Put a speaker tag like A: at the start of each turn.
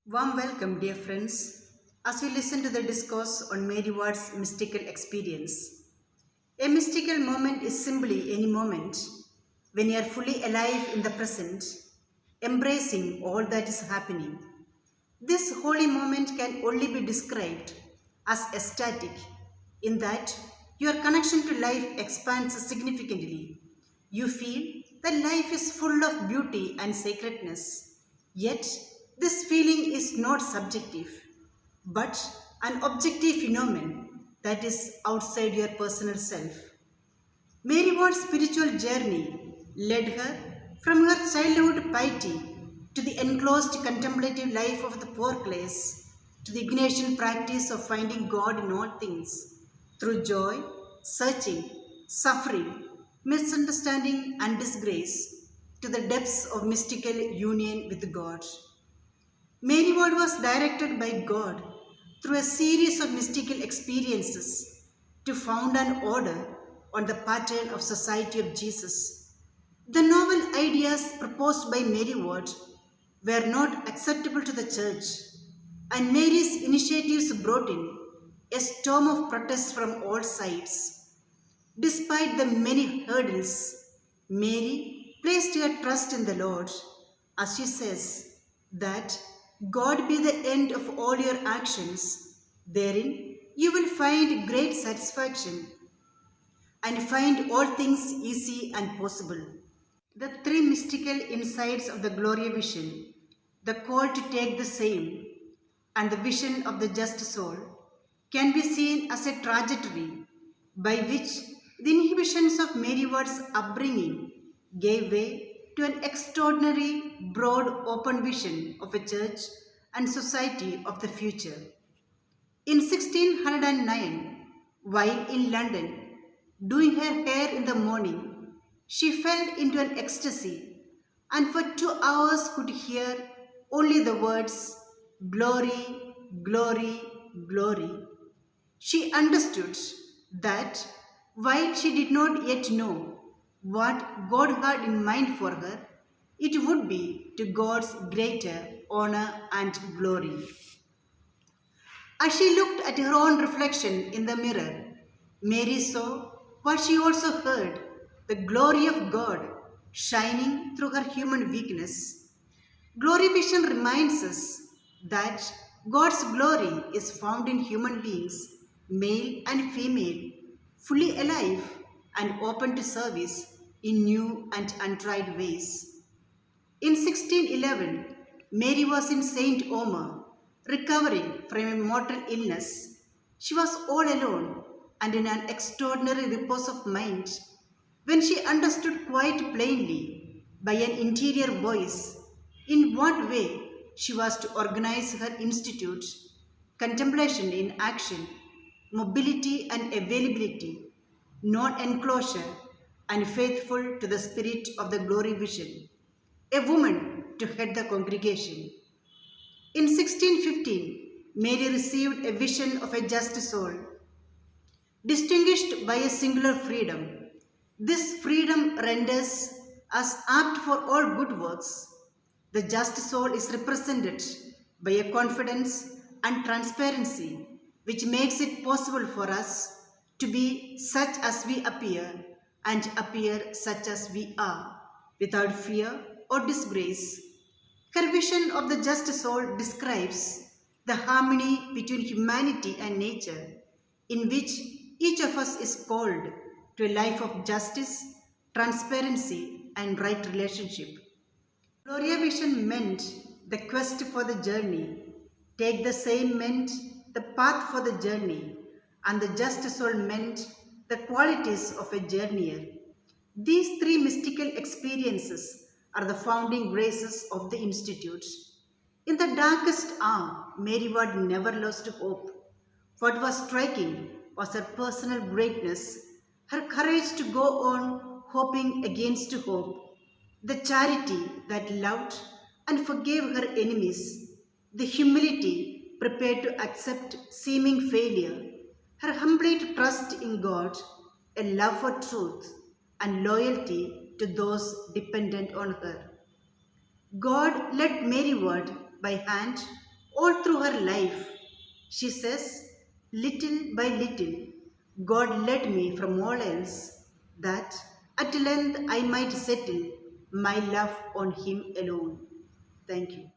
A: Warm welcome, dear friends, as we listen to the discourse on Mary Ward's mystical experience. A mystical moment is simply any moment when you are fully alive in the present, embracing all that is happening. This holy moment can only be described as ecstatic, in that your connection to life expands significantly. You feel that life is full of beauty and sacredness. Yet, this feeling is not subjective, but an objective phenomenon that is outside your personal self. Mary Ward's spiritual journey led her from her childhood piety to the enclosed contemplative life of the poor class to the Ignatian practice of finding God in all things through joy, searching, suffering, misunderstanding, and disgrace to the depths of mystical union with God. Mary Ward was directed by God through a series of mystical experiences to found an order on the pattern of society of Jesus. The novel ideas proposed by Mary Ward were not acceptable to the church, and Mary's initiatives brought in a storm of protests from all sides. Despite the many hurdles, Mary placed her trust in the Lord, as she says that God be the end of all your actions. Therein you will find great satisfaction and find all things easy and possible. The three mystical insights of the Gloria vision, the call to take the same, and the vision of the just soul, can be seen as a trajectory by which the inhibitions of Mary Ward's upbringing gave way to an extraordinary, broad, open vision of a church and society of the future. In 1609, while in London, doing her hair in the morning, she fell into an ecstasy and for 2 hours could hear only the words, "Glory, glory, glory." She understood that while she did not yet know what God had in mind for her, it would be to God's greater honor and glory. As she looked at her own reflection in the mirror, Mary saw what she also heard, the glory of God shining through her human weakness. Glory vision reminds us that God's glory is found in human beings, male and female, fully alive and open to service in new and untried ways. In 1611, Mary was in St. Omer, recovering from a mortal illness. She was all alone and in an extraordinary repose of mind when she understood quite plainly by an interior voice in what way she was to organize her institute, contemplation in action, mobility and availability, non-enclosure, and faithful to the spirit of the glory vision. A woman to head the congregation. In 1615, Mary received a vision of a just soul, distinguished by a singular freedom. This freedom renders us apt for all good works. The just soul is represented by a confidence and transparency which makes it possible for us to be such as we appear and appear such as we are, without fear or disgrace. Her vision of the just soul describes the harmony between humanity and nature, in which each of us is called to a life of justice, transparency, and right relationship. Gloria vision meant the quest for the journey. Take the same meant the path for the journey, and the just soul meant the qualities of a journeyer. These three mystical experiences are the founding graces of the Institute. In the darkest hour, Mary Ward never lost hope. What was striking was her personal greatness, her courage to go on hoping against hope, the charity that loved and forgave her enemies, the humility prepared to accept seeming failure, her humble trust in God, a love for truth, and loyalty to those dependent on her. God led Mary Ward by hand All through her life, she says, little by little, God led me from all else, that at length I might settle my love on Him alone. Thank you.